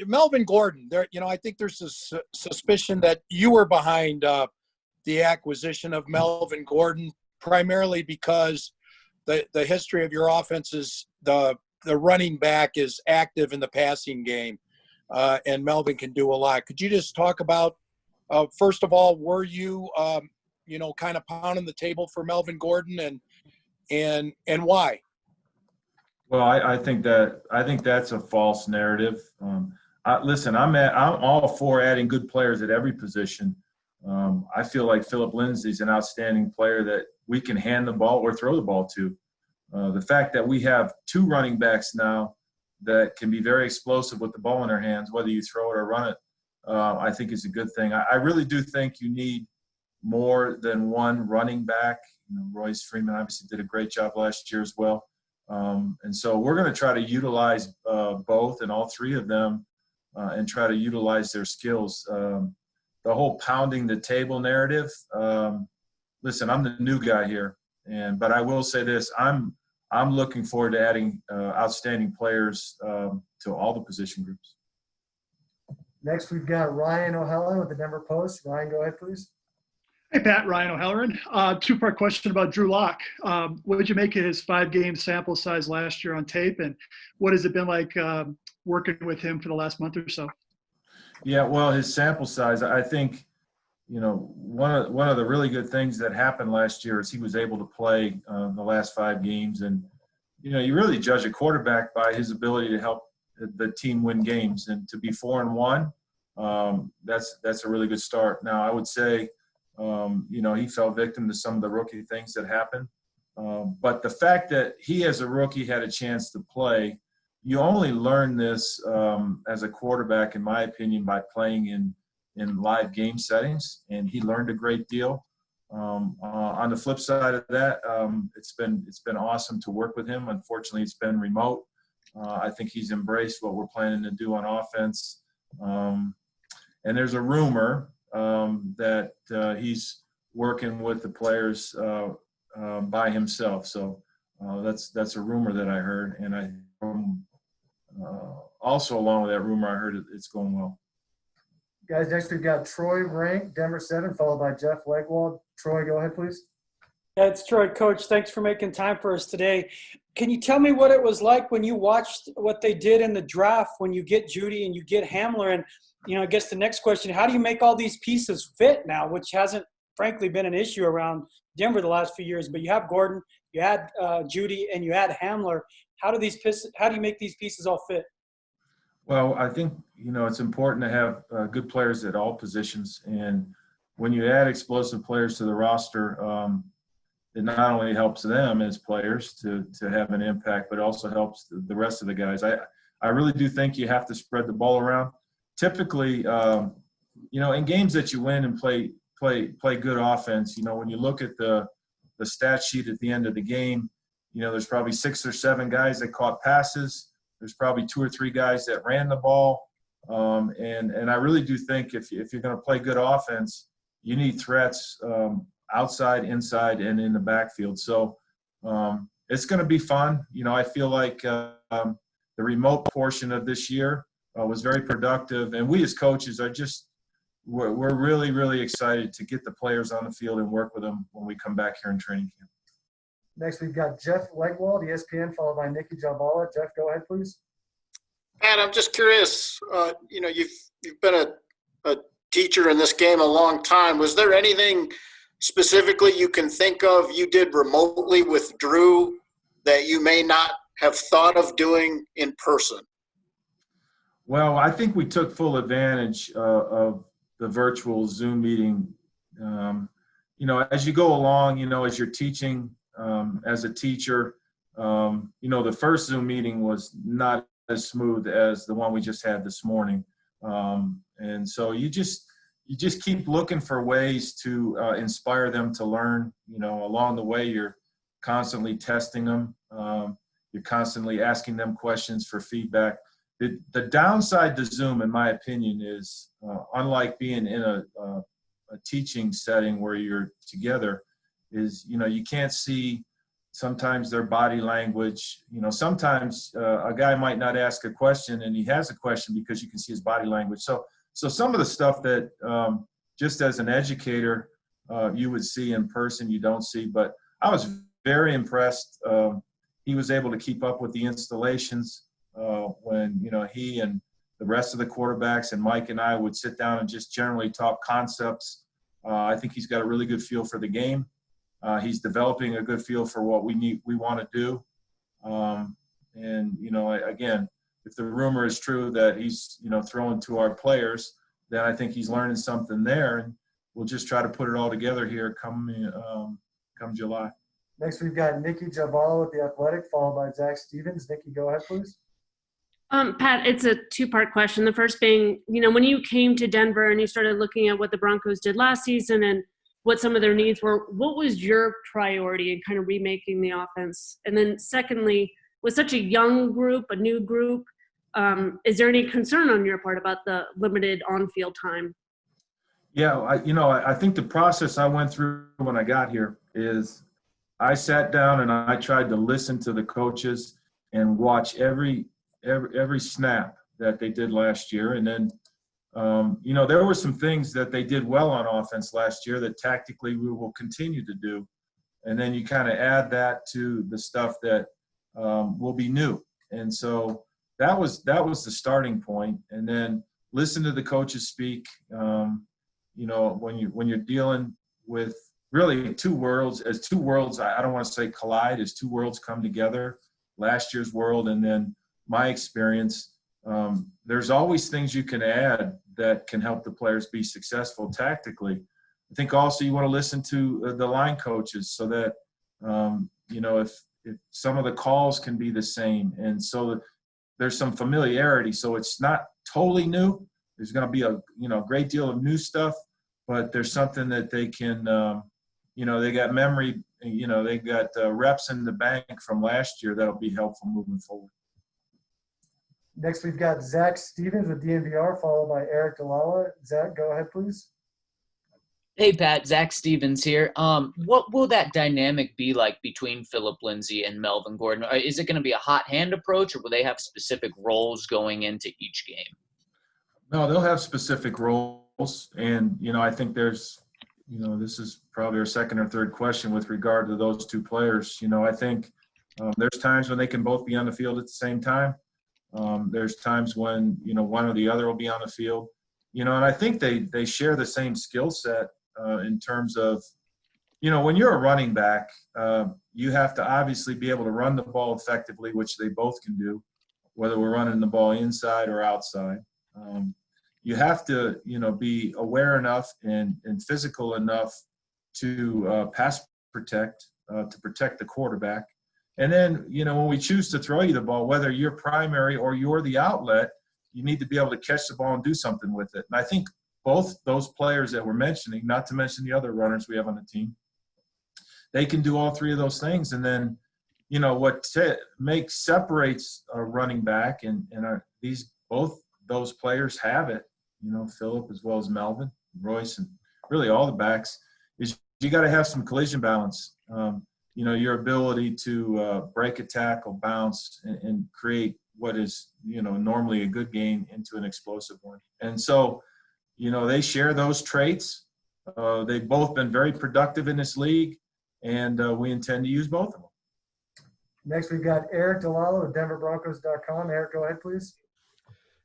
Melvin Gordon, there, I think there's a suspicion that you were behind the acquisition of Melvin Gordon, primarily because the history of your offense is the running back is active in the passing game, and Melvin can do a lot. Could you just talk about, first of all, were you, kind of pounding the table for Melvin Gordon, and why? Well, I think that's a false narrative. Listen, I'm all for adding good players at every position. I feel like Phillip Lindsay's an outstanding player that we can hand the ball or throw the ball to. The fact that we have two running backs now that can be very explosive with the ball in their hands, whether you throw it or run it, I think is a good thing. I really do think you need more than one running back. Royce Freeman obviously did a great job last year as well. And so we're going to try to utilize both and all three of them and try to utilize their skills. The whole pounding the table narrative, listen, I'm the new guy here, but I will say this, I'm looking forward to adding outstanding players to all the position groups. Next, we've got Ryan O'Halloran with the Denver Post. Ryan, go ahead, please. Hey, Pat, Ryan O'Halloran. Two-part question about Drew Lock. What did you make of his 5-game sample size last year on tape, and what has it been like working with him for the last month or so? Yeah, well, his sample size, I think, one of the really good things that happened last year is he was able to play the last 5 games, and you really judge a quarterback by his ability to help the team win games, and to be 4-1, that's a really good start. Now, I would say, he fell victim to some of the rookie things that happened. But the fact that he, as a rookie, had a chance to play, you only learn this as a quarterback, in my opinion, by playing in live game settings. And he learned a great deal. On the flip side of that, it's been awesome to work with him. Unfortunately, it's been remote. I think he's embraced what we're planning to do on offense. And there's a rumor that he's working with the players by himself. So that's a rumor that I heard, and also along with that rumor, I heard it's going well. Guys, next we've got Troy Rank, Denver 7, followed by Jeff Legwold. Troy, go ahead, please. Yeah, it's Troy. Coach, thanks for making time for us today. Can you tell me what it was like when you watched what they did in the draft, when you get Judy and you get Hamler? And I guess the next question, how do you make all these pieces fit now, which hasn't, frankly, been an issue around Denver the last few years? But you have Gordon, you had Judy, and you had Hamler. How do you make these pieces all fit? Well, I think, it's important to have good players at all positions. And when you add explosive players to the roster, it not only helps them as players to have an impact, but also helps the rest of the guys. I really do think you have to spread the ball around. Typically, in games that you win and play good offense, when you look at the stat sheet at the end of the game, there's probably 6 or 7 guys that caught passes. There's probably 2 or 3 guys that ran the ball. And I really do think if you're going to play good offense, you need threats outside, inside, and in the backfield. So it's going to be fun. I feel like the remote portion of this year was very productive. And we as coaches we're really, really excited to get the players on the field and work with them when we come back here in training camp. Next, we've got Jeff Legwold, ESPN, followed by Nikki Jabala. Jeff, go ahead, please. Pat, I'm just curious, you've been a teacher in this game a long time. Was there anything specifically you can think of you did remotely with Drew that you may not have thought of doing in person? Well, I think we took full advantage of the virtual Zoom meeting. As you go along, as you're teaching as a teacher, the first Zoom meeting was not as smooth as the one we just had this morning. And so you just keep looking for ways to inspire them to learn. Along the way, you're constantly testing them. You're constantly asking them questions for feedback. The downside to Zoom, in my opinion, is unlike being in a teaching setting where you're together, is you can't see sometimes their body language. Sometimes a guy might not ask a question and he has a question because you can see his body language. So some of the stuff that just as an educator you would see in person, you don't see. But I was very impressed. He was able to keep up with the installations when he and the rest of the quarterbacks and Mike and I would sit down and just generally talk concepts. I think he's got a really good feel for the game. He's developing a good feel for what we want to do. Again, if the rumor is true that he's, throwing to our players, then I think he's learning something there, and we'll just try to put it all together here come July. Next, we've got Nikki Javala with The Athletic, followed by Zach Stevens. Nikki, go ahead, please. Pat, it's a two-part question. The first being, when you came to Denver and you started looking at what the Broncos did last season and what some of their needs were, what was your priority in kind of remaking the offense? And then secondly, with such a young group, a new group, is there any concern on your part about the limited on-field time? Yeah, I think the process I went through when I got here is I sat down and I tried to listen to the coaches and watch every snap that they did last year. And then, there were some things that they did well on offense last year that tactically we will continue to do. And then you kind of add that to the stuff that will be new. And so that was the starting point. And then listen to the coaches speak. When you're dealing with really two worlds, I don't want to say collide, as two worlds come together, last year's world and then my experience, there's always things you can add that can help the players be successful tactically. I think also you want to listen to the line coaches so that, if some of the calls can be the same. And so there's some familiarity. So it's not totally new. There's going to be a great deal of new stuff, but there's something that they can, they got memory, they got reps in the bank from last year that'll be helpful moving forward. Next, we've got Zach Stevens with DNVR, followed by Eric Dalala. Zach, go ahead, please. Hey, Pat, Zach Stevens here. What will that dynamic be like between Phillip Lindsay and Melvin Gordon? Is it going to be a hot hand approach, or will they have specific roles going into each game? No, they'll have specific roles. And, I think there's, this is probably our second or third question with regard to those two players. I think there's times when they can both be on the field at the same time. There's times when, one or the other will be on the field. And I think they share the same skill set in terms of, when you're a running back, you have to obviously be able to run the ball effectively, which they both can do, whether we're running the ball inside or outside. You have to, be aware enough and physical enough to pass protect, to protect the quarterback. And then, when we choose to throw you the ball, whether you're primary or you're the outlet, you need to be able to catch the ball and do something with it. And I think both those players that we're mentioning, not to mention the other runners we have on the team, they can do all three of those things. And then, what separates a running back, and both those players have it, Phillip as well as Melvin, Royce, and really all the backs, is you got to have some collision balance. Your ability to break a tackle, bounce, and create what is, normally a good game into an explosive one. And so, they share those traits. They've both been very productive in this league, and we intend to use both of them. Next, we've got Eric Dalala with DenverBroncos.com. Eric, go ahead, please.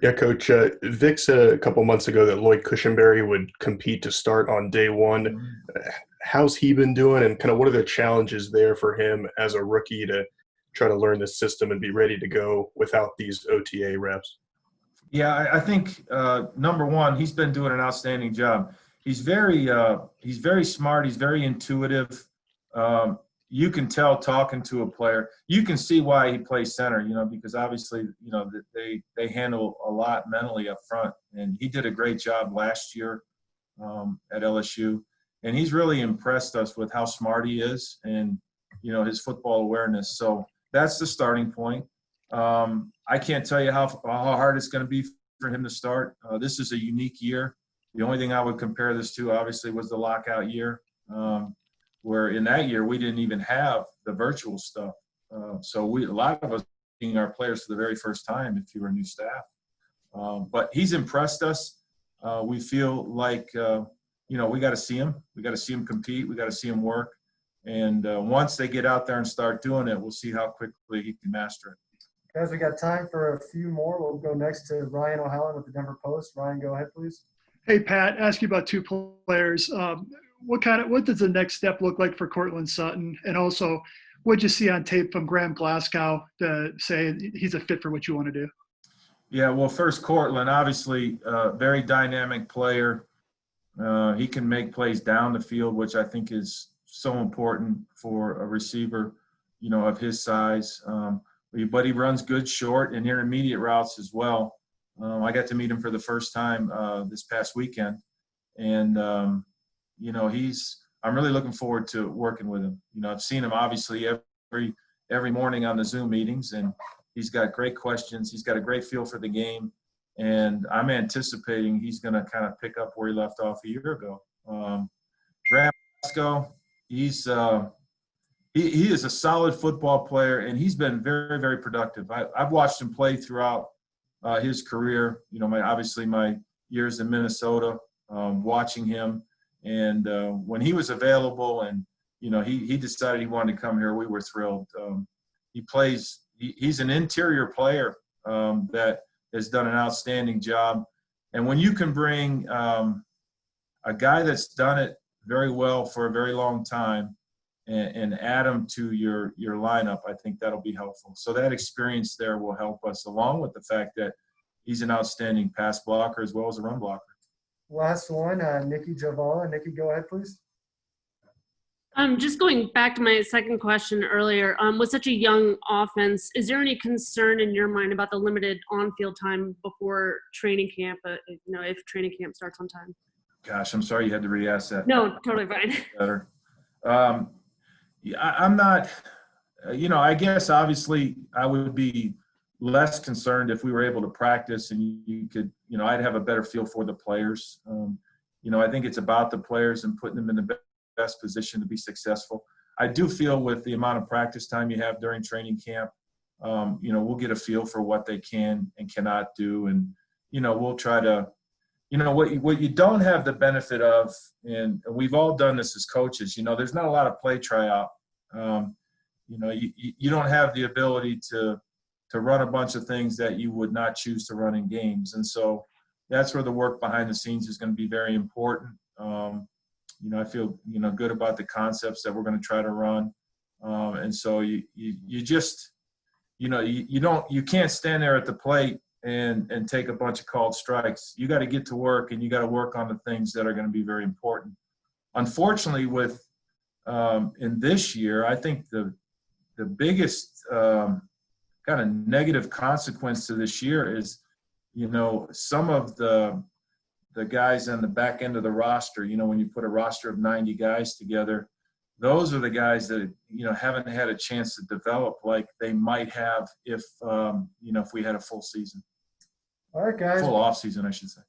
Yeah, Coach. Vic said a couple months ago that Lloyd Cushenberry would compete to start on day one. Mm-hmm. How's he been doing, and kind of what are the challenges there for him as a rookie to try to learn the system and be ready to go without these OTA reps? Yeah, I think number one, he's been doing an outstanding job. He's very smart. He's very intuitive. You can tell talking to a player. You can see why he plays center, because obviously, they handle a lot mentally up front. And he did a great job last year at LSU. And he's really impressed us with how smart he is and, his football awareness. So that's the starting point. I can't tell you how hard it's going to be for him to start. This is a unique year. The only thing I would compare this to, obviously, was the lockout year. where in that year we didn't even have the virtual stuff. So a lot of us being our players for the very first time if you were new staff. But he's impressed us. We feel like, we got to see him. We got to see him compete. We got to see him work. And once they get out there and start doing it, we'll see how quickly he can master it. Guys, we got time for a few more. We'll go next to Ryan O'Halloran with the Denver Post. Ryan, go ahead, please. Hey, Pat, ask you about two players. What does the next step look like for Cortland Sutton? And also, what'd you see on tape from Graham Glasgow to say he's a fit for what you want to do? Yeah, well, first, Cortland, obviously, very dynamic player. He can make plays down the field, which I think is so important for a receiver, of his size. But he runs good short and intermediate routes as well. I got to meet him for the first time this past weekend. And, I'm really looking forward to working with him. I've seen him obviously every morning on the Zoom meetings, and he's got great questions. He's got a great feel for the game. And I'm anticipating he's going to kind of pick up where he left off a year ago. Graham Glasgow, he is a solid football player, and he's been very, very productive. I've watched him play throughout his career. My years in Minnesota, watching him. And when he was available and, he decided he wanted to come here, we were thrilled. He's an interior player that has done an outstanding job. And when you can bring a guy that's done it very well for a very long time and add him to your lineup, I think that'll be helpful. So that experience there will help us, along with the fact that he's an outstanding pass blocker as well as a run blocker. Last one, Nikki Javala. Nikki, go ahead, please. Just going back to my second question earlier, with such a young offense, is there any concern in your mind about the limited on-field time before training camp, if training camp starts on time? Gosh, I'm sorry you had to re-ask that. No, totally fine. Better. I'm not, I guess obviously I would be less concerned if we were able to practice and you could, I'd have a better feel for the players. I think it's about the players and putting them in the best position to be successful. I do feel with the amount of practice time you have during training camp, we'll get a feel for what they can and cannot do. And, we'll try to, what you don't have the benefit of, and we've all done this as coaches, there's not a lot of play tryout. You don't have the ability to run a bunch of things that you would not choose to run in games. And so that's where the work behind the scenes is going to be very important. I feel, good about the concepts that we're going to try to run. And so you just, you can't stand there at the plate and take a bunch of called strikes. You got to get to work, and you got to work on the things that are going to be very important. Unfortunately, with in this year, I think the biggest kind of negative consequence to this year is, some of the guys on the back end of the roster, when you put a roster of 90 guys together, those are the guys that, haven't had a chance to develop like they might have if we had a full season. All right, guys. Full off season, I should say.